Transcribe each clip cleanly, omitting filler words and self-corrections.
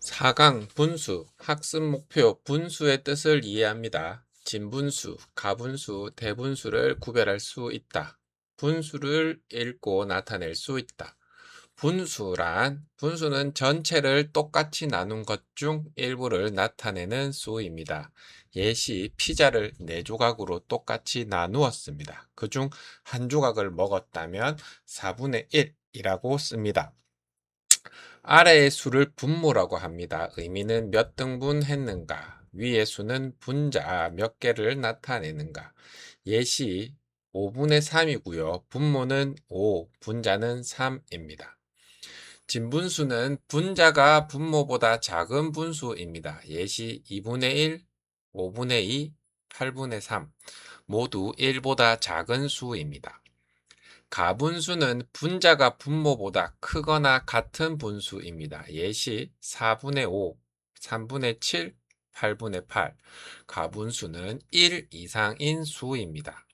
4강 분수, 학습 목표 분수의 뜻을 이해합니다. 진분수, 가분수, 대분수를 구별할 수 있다. 분수를 읽고 나타낼 수 있다. 분수는 전체를 똑같이 나눈 것 중 일부를 나타내는 수입니다. 예시 피자를 4조각으로 똑같이 나누었습니다. 그중 한 조각을 먹었다면 4분의 1이라고 씁니다. 아래의 수를 분모라고 합니다. 의미는 몇 등분 했는가, 위의 수는 분자 몇 개를 나타내는가. 예시 5분의 3이고요. 분모는 5, 분자는 3입니다. 진분수는 분자가 분모보다 작은 분수입니다. 예시 2분의 1, 5분의 2, 8분의 3 모두 1보다 작은 수입니다. 가분수는 분자가 분모보다 크거나 같은 분수입니다. 예시 4분의 5, 3분의 7, 8분의 8 가분수는 1 이상인 수입니다.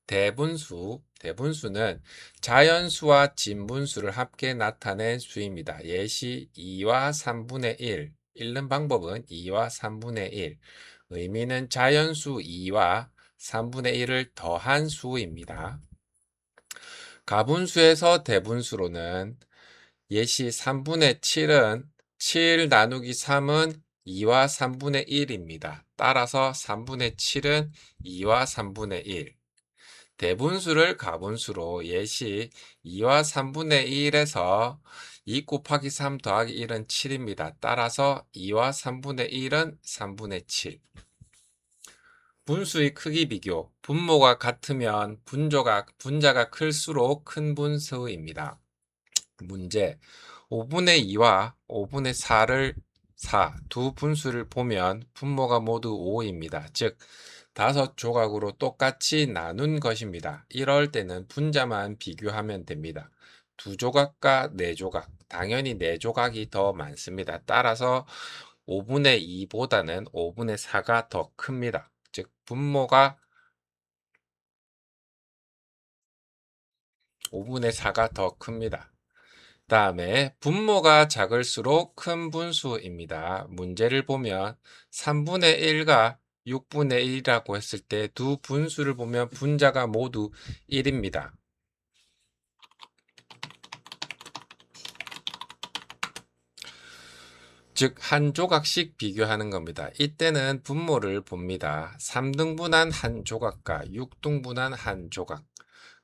대분수는 자연수와 진분수를 함께 나타낸 수입니다. 예시 2와 3분의 1 읽는 방법은 2와 3분의 1 의미는 자연수 2와 3분의 1을 더한 수입니다. 가분수에서 대분수로는 예시 3분의 7은 7 나누기 3은 2와 3분의 1입니다. 따라서 3분의 7은 2와 3분의 1. 대분수를 가분수로 예시 2와 3분의 1에서 2 곱하기 3 더하기 1은 7입니다. 따라서 2와 3분의 1은 3분의 7. 분수의 크기 비교. 분모가 같으면 분자가 클수록 큰 분수입니다. 문제. 5분의 2와 5분의 4두 분수를 보면 분모가 모두 5입니다. 즉, 5조각으로 똑같이 나눈 것입니다. 이럴 때는 분자만 비교하면 됩니다. 2조각과 4조각, 당연히 4조각이 더 많습니다. 따라서 5분의 2보다는 5분의 4가 더 큽니다. 즉, 분모가 5분의 4가 더 큽니다. 다음에 분모가 작을수록 큰 분수입니다. 문제를 보면 3분의 1과 6분의 1이라고 했을 때 두 분수를 보면 분자가 모두 1입니다. 즉, 한 조각씩 비교하는 겁니다. 이때는 분모를 봅니다. 3등분한 한 조각과 6등분한 한 조각.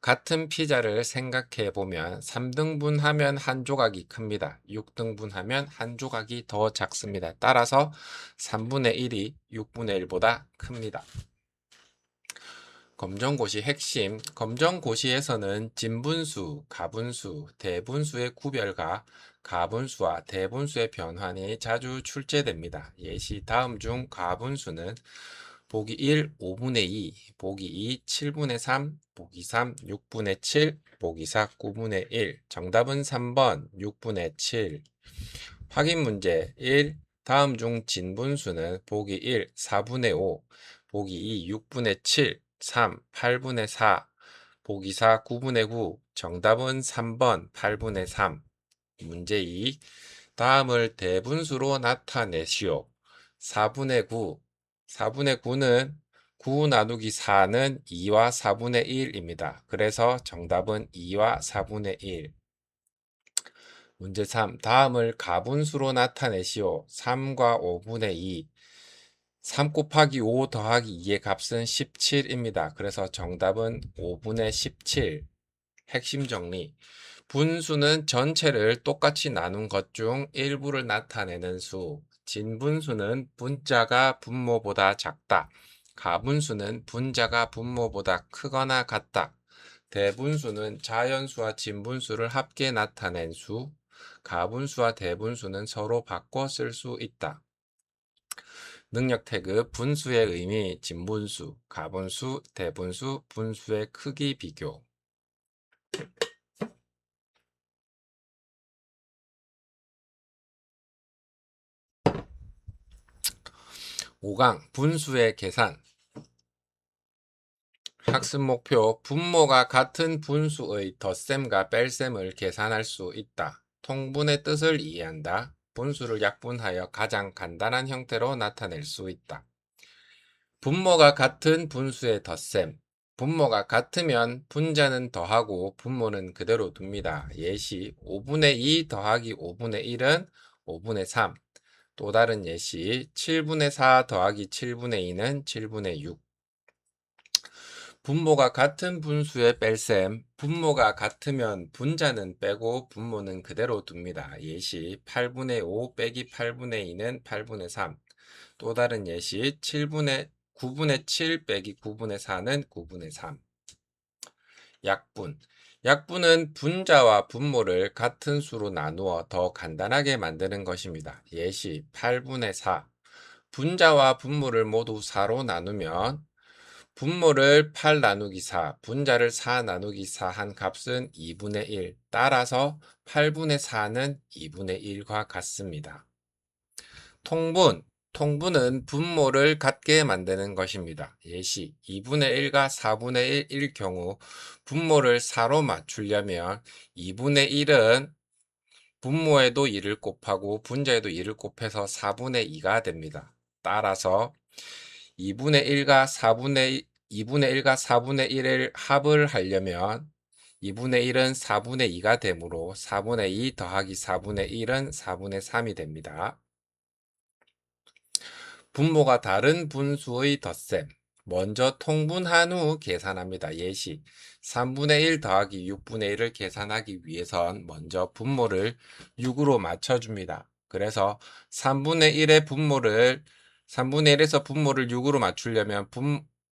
같은 피자를 생각해 보면 3등분하면 한 조각이 큽니다. 6등분하면 한 조각이 더 작습니다. 따라서 3분의 1이 6분의 1보다 큽니다. 검정고시 핵심. 검정고시에서는 진분수, 가분수, 대분수의 구별과 가분수와 대분수의 변환이 자주 출제됩니다. 예시 다음 중 가분수는 보기 1, 5분의 2, 보기 2, 7분의 3, 보기 3, 6분의 7, 보기 4, 9분의 1. 정답은 3번 6분의 7. 확인 문제 1. 다음 중 진분수는 보기 1, 4분의 5, 보기 2, 6분의 7, 3, 8분의 4, 보기 4, 9분의 9. 정답은 3번 8분의 3. 문제 2. 다음을 대분수로 나타내시오. 4분의 9. 4분의 9는 9 나누기 4는 2와 4분의 1입니다. 그래서 정답은 2와 4분의 1. 문제 3. 다음을 가분수로 나타내시오. 3과 5분의 2. 3 곱하기 5 더하기 2의 값은 17입니다. 그래서 정답은 5분의 17. 핵심 정리. 분수는 전체를 똑같이 나눈 것 중 일부를 나타내는 수. 진분수는 분자가 분모보다 작다. 가분수는 분자가 분모보다 크거나 같다. 대분수는 자연수와 진분수를 합계 나타낸 수. 가분수와 대분수는 서로 바꿔 쓸 수 있다. 능력 태그 분수의 의미 진분수, 가분수, 대분수, 분수의 크기 비교. 5강 분수의 계산. 학습 목표 분모가 같은 분수의 덧셈과 뺄셈을 계산할 수 있다. 통분의 뜻을 이해한다. 분수를 약분하여 가장 간단한 형태로 나타낼 수 있다. 분모가 같은 분수의 덧셈. 분모가 같으면 분자는 더하고 분모는 그대로 둡니다. 예시 5분의 2 더하기 5분의 1은 5분의 3. 또 다른 예시 7분의 4 더하기 7분의 2는 7분의 6. 분모가 같은 분수의 뺄셈. 분모가 같으면 분자는 빼고 분모는 그대로 둡니다. 예시 8분의 5 빼기 8분의 2는 8분의 3. 또 다른 예시 9분의 7 빼기 9분의 4는 9분의 3. 약분. 약분은 분자와 분모를 같은 수로 나누어 더 간단하게 만드는 것입니다. 예시 8분의 4. 분자와 분모를 모두 4로 나누면 분모를 8 나누기 4, 분자를 4 나누기 4 한 값은 2분의 1. 따라서 8분의 4는 2분의 1과 같습니다. 통분. 통분은 분모를 같게 만드는 것입니다. 예시 2분의 1과 4분의 1일 경우 분모를 4로 맞추려면 2분의 1은 분모에도 2를 곱하고 분자에도 2를 곱해서 4분의 2가 됩니다. 따라서 2분의 1과 4분의 1을 합을 하려면 2분의 1은 4분의 2가 되므로 4분의 2 더하기 4분의 1은 4분의 3이 됩니다. 분모가 다른 분수의 덧셈. 먼저 통분한 후 계산합니다. 예시 3분의 1 더하기 6분의 1을 계산하기 위해선 먼저 분모를 6으로 맞춰줍니다. 그래서 3분의 1에서 분모를 6으로 맞추려면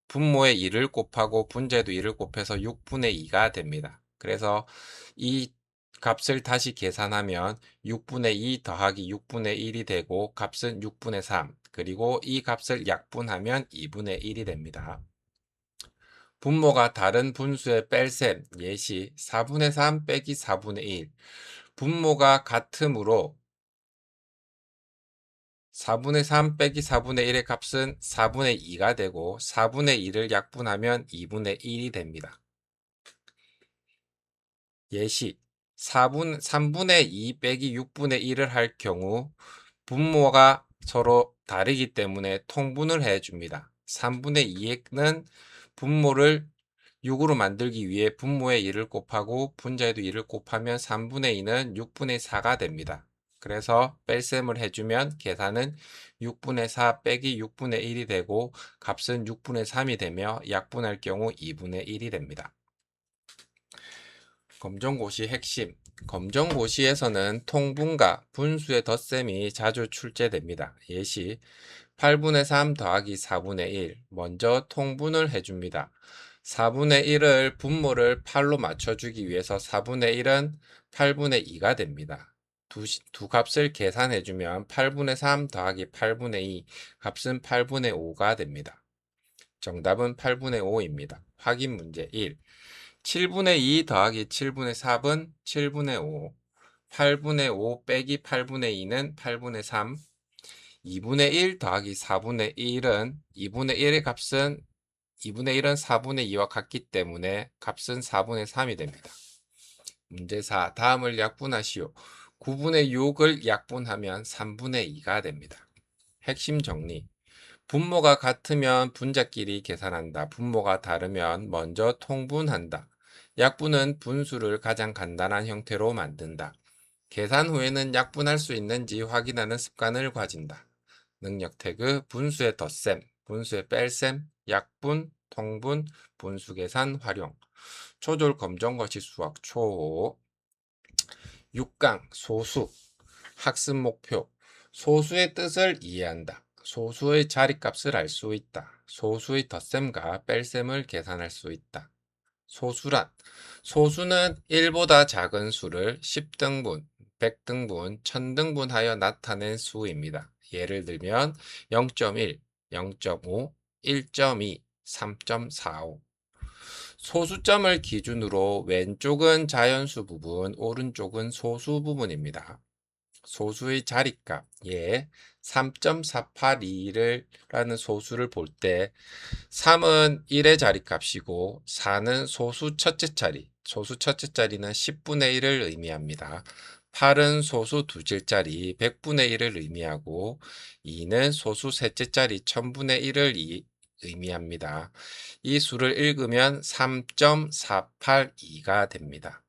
분모에 2를 곱하고 분자에도 2를 곱해서 6분의 2가 됩니다. 그래서 이 값을 다시 계산하면 6분의 2 더하기 6분의 1이 되고 값은 6분의 3. 그리고 이 값을 약분하면 2분의 1이 됩니다. 분모가 다른 분수의 뺄셈. 예시 4분의 3 빼기 4분의 1. 분모가 같으므로 4분의 3 빼기 4분의 1의 값은 4분의 2가 되고 4분의 2를 약분하면 2분의 1이 됩니다. 예시 3분의 2 빼기 6분의 1을 할 경우 분모가 서로 다르기 때문에 통분을 해줍니다. 3분의 2는 분모를 6으로 만들기 위해 분모에 2를 곱하고 분자에도 2를 곱하면 3분의 2는 6분의 4가 됩니다. 그래서 뺄셈을 해주면 계산은 6분의 4 빼기 6분의 1이 되고 값은 6분의 3이 되며 약분할 경우 2분의 1이 됩니다. 검정고시 핵심. 검정고시에서는 통분과 분수의 덧셈이 자주 출제됩니다. 예시 8분의 3 더하기 4분의 1. 먼저 통분을 해줍니다. 4분의 1을 분모를 8로 맞춰주기 위해서 4분의 1은 8분의 2가 됩니다. 두 값을 계산해주면 8분의 3 더하기 8분의 2 값은 8분의 5가 됩니다. 정답은 8분의 5입니다. 확인 문제 1. 7분의 2 더하기 7분의 4은 7분의 5. 8분의 5 빼기 8분의 2는 8분의 3. 2분의 1 더하기 4분의 1은 2분의 1의 값은 4분의 2와 같기 때문에 값은 4분의 3이 됩니다. 문제 4. 다음을 약분하시오. 9분의 6을 약분하면 3분의 2가 됩니다. 핵심 정리. 분모가 같으면 분자끼리 계산한다. 분모가 다르면 먼저 통분한다. 약분은 분수를 가장 간단한 형태로 만든다. 계산 후에는 약분할 수 있는지 확인하는 습관을 가진다. 능력 태그 분수의 덧셈, 분수의 뺄셈, 약분, 통분, 분수 계산 활용. 초졸 검정고시 수학 초 6강 소수 학습 목표 소수의 뜻을 이해한다. 소수의 자리값을 알 수 있다. 소수의 덧셈과 뺄셈을 계산할 수 있다. 소수란 소수는 1보다 작은 수를 10등분, 100등분, 1000등분하여 나타낸 수입니다. 예를 들면 0.1, 0.5, 1.2, 3.45. 소수점을 기준으로 왼쪽은 자연수 부분, 오른쪽은 소수 부분입니다. 소수의 자리값, 예, 3.482라는 소수를 볼 때 3은 1의 자리값이고 4는 소수 첫째 자리, 소수 첫째 자리는 10분의 1을 의미합니다. 8은 소수 두 질짜리 100분의 1을 의미하고 2는 소수 셋째 짜리 1000분의 1을 의미합니다. 이 수를 읽으면 3.482가 됩니다.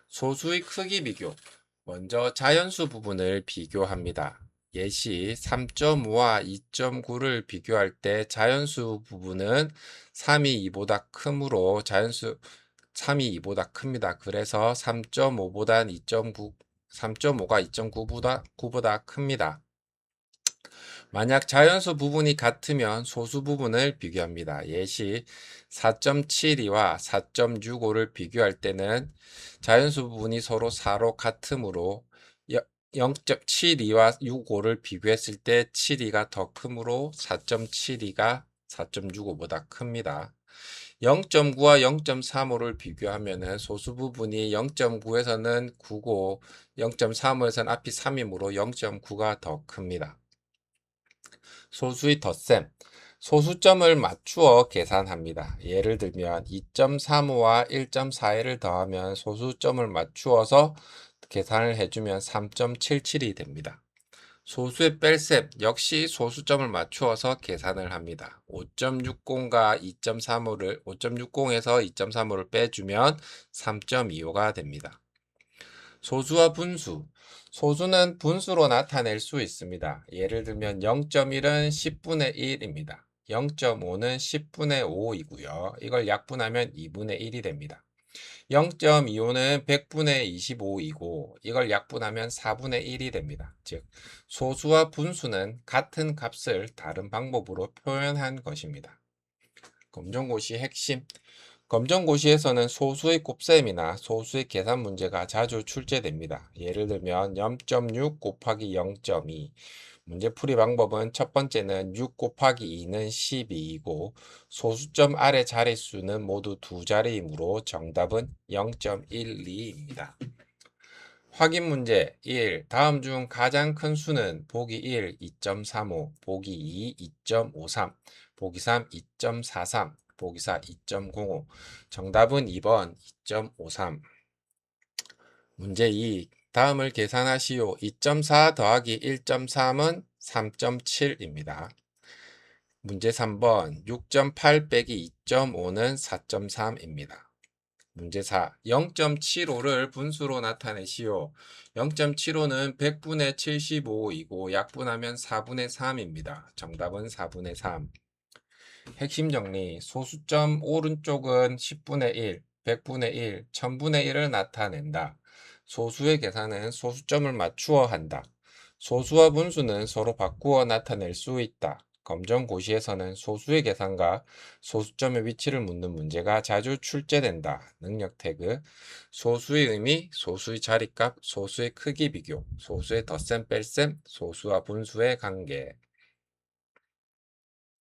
소수의 크기 비교. 먼저 자연수 부분을 비교합니다. 예시 3.5와 2.9를 비교할 때 자연수 부분은 3이 2보다 크므로 자연수 3이 2보다 큽니다. 그래서 3.5보다 2.9, 3.5가 2.9보다 큽니다. 만약 자연수 부분이 같으면 소수 부분을 비교합니다. 예시 4.72와 4.65를 비교할 때는 자연수 부분이 서로 4로 같으므로 0.72와 65를 비교했을 때 72가 더 크므로 4.72가 4.65보다 큽니다. 0.9와 0.35를 비교하면 소수 부분이 0.9에서는 9고 0.35에서는 앞이 3이므로 0.9가 더 큽니다. 소수의 덧셈. 소수점을 맞추어 계산합니다. 예를 들면 2.35와 1.41을 더하면 소수점을 맞추어서 계산을 해주면 3.77이 됩니다. 소수의 뺄셈 역시 소수점을 맞추어서 계산을 합니다. 5.60과 5.60에서 2.35를 빼주면 3.25가 됩니다. 소수와 분수. 소수는 분수로 나타낼 수 있습니다. 예를 들면 0.1은 10분의 1입니다. 0.5는 10분의 5이고요. 이걸 약분하면 2분의 1이 됩니다. 0.25는 100분의 25이고 이걸 약분하면 4분의 1이 됩니다. 즉, 소수와 분수는 같은 값을 다른 방법으로 표현한 것입니다. 검정고시 핵심. 검정고시에서는 소수의 곱셈이나 소수의 계산 문제가 자주 출제됩니다. 예를 들면 0.6 곱하기 0.2. 문제풀이 방법은 첫 번째는 6 곱하기 2는 12이고 소수점 아래 자릿수는 모두 두 자리이므로 정답은 0.12입니다. 확인 문제 1. 다음 중 가장 큰 수는 보기 1, 2.35, 보기 2, 2.53, 보기 3, 2.43, 보기 4, 2.05. 정답은 2번 2.53. 문제 2. 다음을 계산하시오. 2.4 더하기 1.3은 3.7입니다. 문제 3번 6.8 빼기 2.5는 4.3입니다. 문제 4. 0.75를 분수로 나타내시오. 0.75는 100분의 75이고 약분하면 4분의 3입니다. 정답은 4분의 3. 핵심 정리. 소수점 오른쪽은 10분의 1, 100분의 1, 1000분의 1을 나타낸다. 소수의 계산은 소수점을 맞추어 한다. 소수와 분수는 서로 바꾸어 나타낼 수 있다. 검정고시에서는 소수의 계산과 소수점의 위치를 묻는 문제가 자주 출제된다. 능력 태그. 소수의 의미, 소수의 자리값, 소수의 크기 비교, 소수의 덧셈 뺄셈, 소수와 분수의 관계.